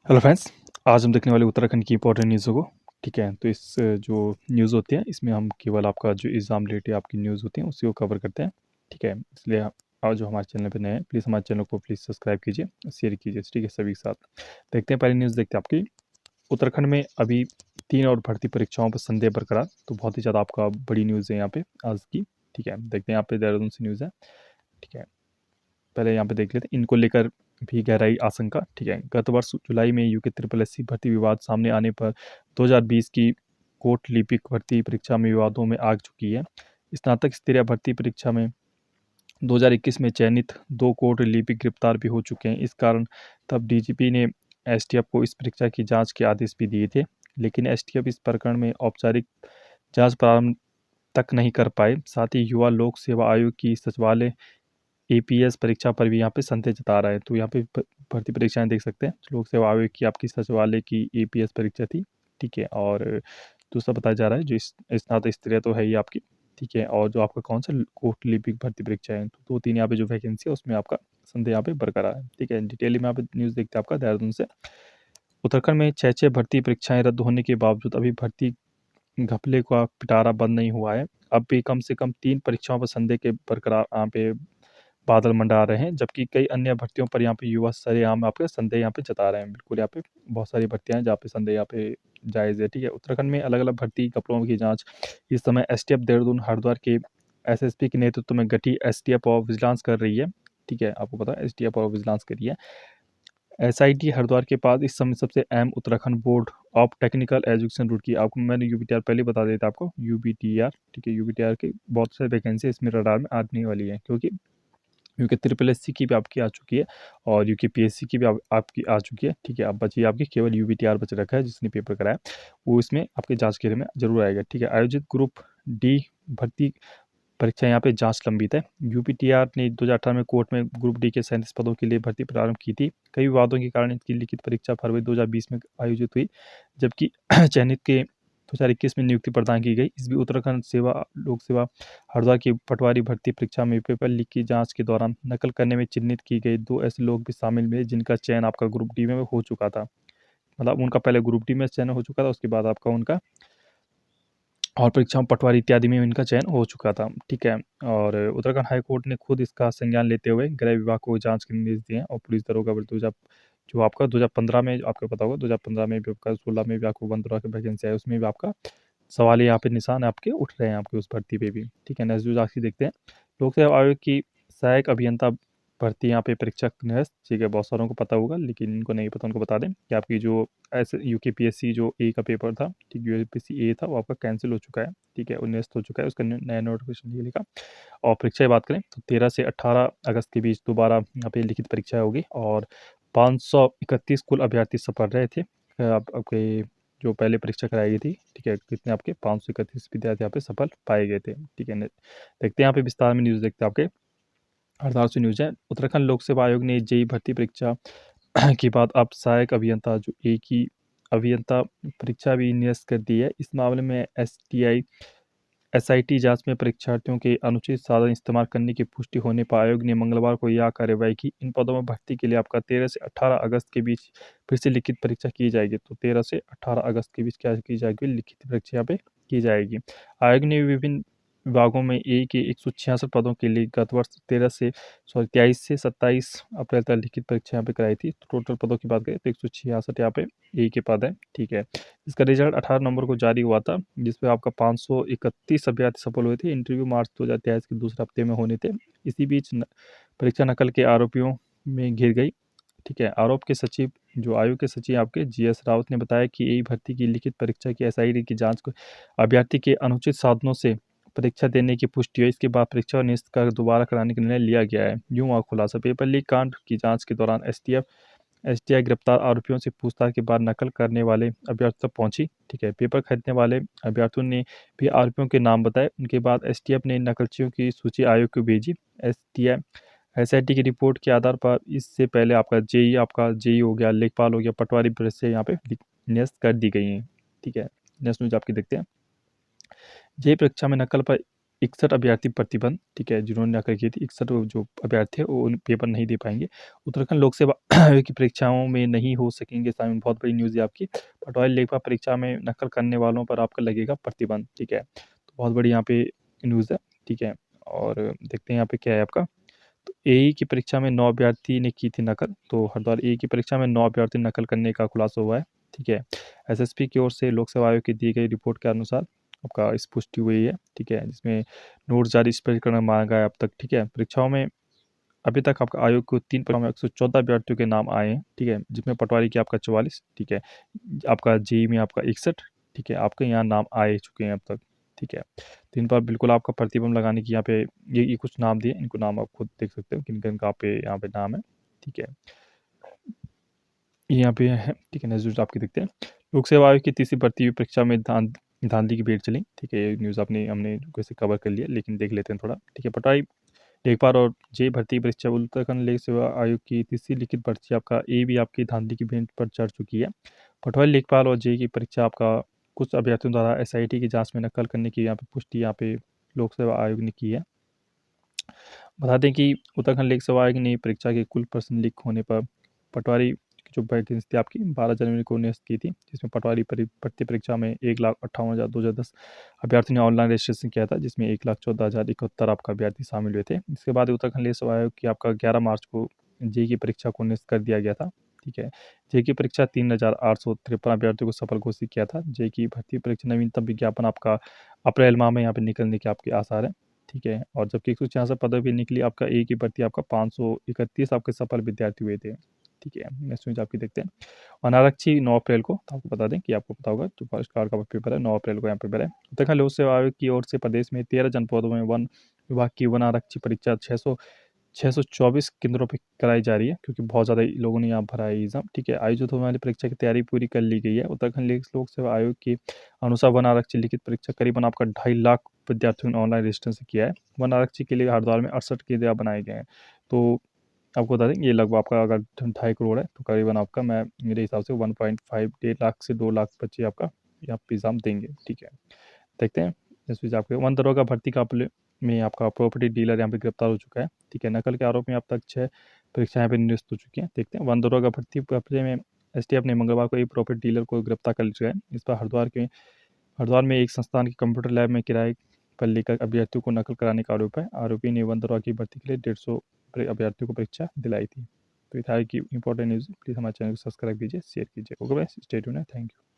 Hello friends. आज हम देखने वाले उत्तराखंड की इंपॉर्टेंट न्यूज़ों को। ठीक है, तो इस जो न्यूज़ होती है इसमें हम केवल आपका जो एग्ज़ाम रिलेटेड आपकी न्यूज़ होती है उसी को कवर करते हैं। ठीक है, इसलिए आज जो हमारे चैनल पे नए हैं प्लीज़ हमारे चैनल को प्लीज़ सब्सक्राइब कीजिए, शेयर कीजिए। ठीक है, सभी के साथ देखते हैं। पहली न्यूज़ देखते हैं आपकी। उत्तराखंड में अभी 3 और भर्ती परीक्षाओं पर संदेह बरकरार। तो बहुत ही ज़्यादा आपका बड़ी न्यूज़ है यहाँ पे आज की। ठीक है, देखते हैं यहाँ पे देहरादून से न्यूज़ है। ठीक है, पहले यहाँ पे देख लेते हैं इनको लेकर भी गहराई आशंका। ठीक है, गत वर्ष जुलाई में यूके ट्रिपल एससी भर्ती विवाद सामने आने पर 2020 की कोट लिपिक भर्ती परीक्षा में विवादों में आग चुकी है। स्नातक स्तरीय भर्ती परीक्षा में 2021 में चयनित 2 कोट लिपिक गिरफ्तार भी हो चुके हैं। इस कारण तब डीजीपी ने एसटीएफ को इस परीक्षा की जांच के आदेश भी दिए थे, लेकिन एसटीएफ इस प्रकरण में औपचारिक जांच प्रारंभ तक नहीं कर पाए। साथ ही युवा लोक सेवा आयोग की सचिवालय एपीएस परीक्षा पर भी यहाँ पे संदेह जता रहा है। तो यहाँ पे भर्ती परीक्षाएं देख सकते हैं। लोक सेवा आयोग की आपकी सचिवालय की एपीएस परीक्षा थी। ठीक है, और दूसरा बताया जा रहा है जो स्नातक स्तरीय तो है ही आपकी। ठीक है, और जो आपका कौन सा कोट लिपिक भर्ती परीक्षा है, तो 2-3 यहाँ पे जो वैकेंसी है उसमें आपका संदेह यहाँ पे बरकरार है। ठीक है, डिटेल में यहाँ पे न्यूज़ देखते हैं आपका देहरादून से। उत्तराखंड में 6 भर्ती परीक्षाएं रद्द होने के बावजूद अभी भर्ती घपले का पिटारा बंद नहीं हुआ है। अब भी कम से कम 3 परीक्षाओं पर संदेह के बरकरार यहाँ पे बादल मंडरा रहे हैं, जबकि कई अन्य भर्तियों पर यहाँ पे युवा सरेआम आपके संदेह यहाँ पे जता रहे हैं। बिल्कुल यहाँ पे बहुत सारी भर्तियां हैं जहाँ पे संदेह यहाँ पे जायज़ है। ठीक है, उत्तराखंड में अलग अलग भर्ती घपलों की जांच इस समय एसटीएफ देहरादून हरिद्वार के एसएसपी के नेतृत्व में गठित एसटीएफ और विजिलेंस कर रही है। ठीक है, आपको पता है एसटीएफ और विजिलेंस कर रही है। एसआईटी हरिद्वार के पास इस समय सबसे अहम Uttarakhand board of technical education रूट की आपको मैंने यूबीटीआर पहले बता देता आपको यूबीटीआर। ठीक है, यूबीटीआर की बहुत सारी वैकेंसी इसमें रडार में आने वाली है, क्योंकि ट्रिपल एससी की भी आपकी आ चुकी है और यूके पीएससी की भी आपकी आ चुकी है। ठीक है, अब बची आपकी केवल यूबीटीआर बच रखा है, जिसने पेपर कराया वो इसमें आपके जांच के में जरूर आएगा। ठीक है, आयोजित ग्रुप डी भर्ती परीक्षा यहाँ पे जांच लंबित है। यूपीटीआर ने 2018 में कोर्ट में ग्रुप डी के 37 पदों के लिए भर्ती प्रारंभ की थी। कई विवादों के कारण इसकी लिखित परीक्षा फरवरी 2020 में आयोजित हुई, जबकि चयनित के 2021 में नियुक्ति प्रदान की गई। इस भी उत्तराखंड सेवा लोक सेवा हरिद्वार की पटवारी भर्ती परीक्षा में पेपर लीक की जांच के दौरान नकल करने में चिन्हित की गई 2 ऐसे लोग भी शामिल हुए जिनका चयन आपका ग्रुप डी में हो चुका था। मतलब उनका पहले ग्रुप डी में चयन हो चुका था, उसके बाद आपका उनका और परीक्षाओं पटवारी इत्यादि में इनका चयन हो चुका था। ठीक है, और उत्तराखंड हाई कोर्ट ने खुद इसका संज्ञान लेते हुए गृह विभाग को जांच के निर्देश दिए हैं और पुलिस दरोगा दो हजार जो आपका 2015 में आपको पता होगा 2015 में भी आपका 16 में भी आपको 15 की वैकेंसी है, उसमें भी आपका सवाल यहाँ पे निशान आपके उठ रहे हैं आपके उस भर्ती पे भी। ठीक है, नेक्स्ट न्यूज आखिर देखते हैं। लोक सेवा आयोग की सहायक अभियंता भर्ती यहाँ पे परीक्षा निरस्त। ठीक है, बहुत सारों को पता होगा लेकिन इनको नहीं पता, उनको बता दें कि आपकी जो ऐसे यूकेपीएससी जो ए का पेपर था, ठीक यूपीएससी ए था, वो आपका कैंसिल हो चुका है। ठीक है, और निरस्त हो चुका है, उसका नया नोटिफिकेशन ये लिखा। और परीक्षा की बात करें तो 13 से 18 अगस्त के बीच दोबारा यहाँ पे लिखित परीक्षा होगी और 531 कुल अभ्यर्थी सफल रहे थे। आपके जो पहले परीक्षा कराई गई थी। ठीक है, कितने आपके 531 विद्यार्थी यहाँ पे सफल पाए गए थे। ठीक है, देखते हैं यहाँ पे विस्तार में न्यूज़ देखते हैं आपके हड़ताल से न्यूज़ है। उत्तराखंड लोक सेवा आयोग ने जेई भर्ती परीक्षा के बाद अब सहायक अभियंता जो एक ही अभियंता परीक्षा भी निरस्त कर दी है। इस मामले में एसआईटी जांच में परीक्षार्थियों के अनुचित साधन इस्तेमाल करने की पुष्टि होने पर आयोग ने मंगलवार को यह कार्रवाई की। इन पदों में भर्ती के लिए आपका 13 से 18 अगस्त के बीच फिर से लिखित परीक्षा की जाएगी। तो 13 से 18 अगस्त के बीच क्या की जाएगी, लिखित परीक्षा यहाँ पे की जाएगी। आयोग ने विभिन्न विभागों में ए के 166 पदों के लिए गत वर्ष 23 से 27 अप्रैल तक लिखित परीक्षा यहाँ पे कराई थी। तो टोटल पदों की बात करें तो 166 यहाँ पे ए के पद है। ठीक है, इसका रिजल्ट 18 नवंबर को जारी हुआ था, जिसपे आपका 531 अभ्यर्थी सफल हुए थे। इंटरव्यू मार्च 2023 के दूसरे हफ्ते में होने थे। इसी बीच परीक्षा नकल के आरोपियों में घिर गई। ठीक है, आरोप के सचिव जो आयोग के सचिव आपके जीएस रावत ने बताया कि यही भर्ती की लिखित परीक्षा की एसआईटी की जांच को अभ्यर्थी के अनुचित साधनों से परीक्षा देने की पुष्टि हुई। इसके बाद परीक्षा निरस्त कर दोबारा कराने का निर्णय लिया गया है। यूं हुआ खुलासा, पेपर लीक कांड की जांच के दौरान एसटीआई गिरफ्तार आरोपियों से पूछताछ के बाद नकल करने वाले अभ्यर्थियों तक पहुंची। ठीक है, पेपर खरीदने वाले अभ्यर्थियों ने भी आरोपियों के नाम बताए। उनके बाद एसटीएफ ने नकलचियों की सूची आयोग को भेजी। एसटीआई एसआईटी की रिपोर्ट के आधार पर इससे पहले आपका जेई हो गया, लेखपाल हो गया, पटवारी परीक्षा यहाँ पे निरस्त कर दी गई हैं। ठीक है, नेक्स्ट न्यूज आपकी देखते हैं। जेई परीक्षा में नकल पर 61 अभ्यर्थी प्रतिबंध, ठीक है, जिन्होंने नकल की थी 61 जो अभ्यर्थी हैं वो उन पेपर नहीं दे पाएंगे। उत्तराखंड लोक सेवा आयोग की परीक्षाओं में नहीं हो सकेंगे शामिल। बहुत बड़ी न्यूज़ है आपकी। पटवारी लेखपाल परीक्षा में नकल करने वालों पर आपका लगेगा प्रतिबंध, ठीक है। तो बहुत बड़ी यहाँ पे न्यूज़ है, ठीक है। और देखते हैं यहाँ पे क्या है आपका। तो एई की परीक्षा में 9 अभ्यर्थी ने की थी नकल। तो हरिद्वार एई की परीक्षा में 9 अभ्यर्थी नकल करने का खुलासा हुआ है, ठीक है। एसएसपी की ओर से लोक सेवा आयोग की दी गई रिपोर्ट के अनुसार आपका इस पुष्टि हुई है, ठीक है, जिसमें नोट जारी स्पष्ट करना मांगा है अब तक, ठीक है। परीक्षाओं में अभी तक आपका आयोग को 3 परीक्षाओं में 114 अभ्यर्थियों के नाम आए हैं, ठीक है, जिसमें पटवारी की आपका 44, ठीक है, आपका जेईई में आपका 61, ठीक है, आपके यहाँ नाम आए चुके हैं अब तक, ठीक है। तो इन पर बिल्कुल आपका प्रतिबंध लगाने की यहाँ पे ये कुछ नाम दिए, इनको नाम आप खुद देख सकते हो किन किन का पे यहाँ पे नाम है, ठीक है। यहाँ पे है, ठीक है। नेक्स्ट न्यूज़ आपकी देखते हैं। लोक सेवा आयोग की तीसरी भर्ती परीक्षा में धांधली की भीड़ चली, ठीक है। ये न्यूज़ हमने कैसे कवर कर लिया, लेकिन देख लेते हैं थोड़ा, ठीक है। पटवारी लेखपाल और जे भर्ती परीक्षा उत्तराखंड लोक सेवा आयोग की तीसरी लिखित भर्ती आपका ए भी आपकी धांधली की भीड़ पर चढ़ चुकी है। पटवारी लेखपाल और जे की परीक्षा आपका कुछ अभ्यर्थियों द्वारा एसआईटी की जांच में नकल करने की यहाँ पे पुष्टि यहाँ पे लोक सेवा आयोग ने की है। बता दें कि उत्तराखंड लोक सेवा आयोग ने परीक्षा के कुल प्रश्न लीक होने पर पटवारी की जो वैकेंसी थी आपकी 12 जनवरी को नियुक्त की थी, जिसमें पटवारी भर्ती परीक्षा में 1,58,210 अभ्यर्थी ने ऑनलाइन रजिस्ट्रेशन किया था, जिसमें 1,14,071 आपका अभ्यर्थी शामिल हुए थे। इसके बाद उत्तराखंड लोक सेवा आयोग की आपका 11 मार्च को जेई की परीक्षा को नियुक्त कर दिया गया था, ठीक है। जेई की परीक्षा 3,853 अभ्यर्थियों को सफल घोषित किया था। जेई की भर्ती परीक्षा नवीनतम विज्ञापन आपका अप्रैल माह में यहाँ पे निकलने के आपके आसार हैं, ठीक है। और जबकि 166 पदों की निकली आपका ए की भर्ती आपका 531 आपके सफल विद्यार्थी हुए थे, ठीक है। नेक्स्ट न्यूज आपकी देखते हैं। अनारक्षी 9 अप्रैल को, तो आपको बता दें कि आपको पता होगा जो फर्स्ट कार का पेपर है 9 अप्रैल को यहाँ पेपर है। उत्तराखंड लोक सेवा आयोग की ओर से प्रदेश में 13 जनपदों में वन विभाग की वन आरक्षी परीक्षा 624 केंद्रों पर कराई जा रही है, क्योंकि बहुत ज़्यादा लोगों ने यहाँ भरा है एग्जाम, ठीक है। आयोजित होने वाली परीक्षा की तैयारी पूरी कर ली गई है। उत्तराखंड लोक सेवा आयोग के अनुसार वन आरक्षी लिखित परीक्षा करीबन आपका 2.5 लाख विद्यार्थियों ने ऑनलाइन रजिस्ट्रेशन किया है। वन आरक्षी के लिए हरिद्वार में 68 केंद्र बनाए गए हैं। तो आपको बता दें ये लगभग आपका अगर 2.5 करोड़ है तो करीबन आपका मैं मेरे हिसाब से 1.5 से 2 लाख बच्चे आपका यहाँ पे एग्जाम देंगे, ठीक है। देखते हैं इस बीच आपके वन दरोगा भर्ती का में आपका प्रॉपर्टी डीलर यहाँ पे गिरफ्तार हो चुका है, ठीक है। नकल के आरोप में अब तक 6 परीक्षा यहाँ पे निरस्त हो चुकी हैं। देखते हैं वन दरोगा भर्ती मामले में एसटीएफ ने मंगलवार को एक प्रॉपर्टी डीलर को गिरफ्तार कर लिया है। इस पर हरिद्वार में एक संस्थान के कंप्यूटर लैब में किराए पर लेकर अभ्यर्थियों को नकल कराने का आरोप है। आरोपी ने वन दरोगा की भर्ती के लिए 150 अभ्यर्थियों को परीक्षा दिलाई थी। तो ये था कि इंपॉर्टेंट न्यूज़। प्लीज़ हमारे चैनल को सब्सक्राइब कीजिए, शेयर कीजिए। ओके, स्टे ट्यून्ड है। Thank you.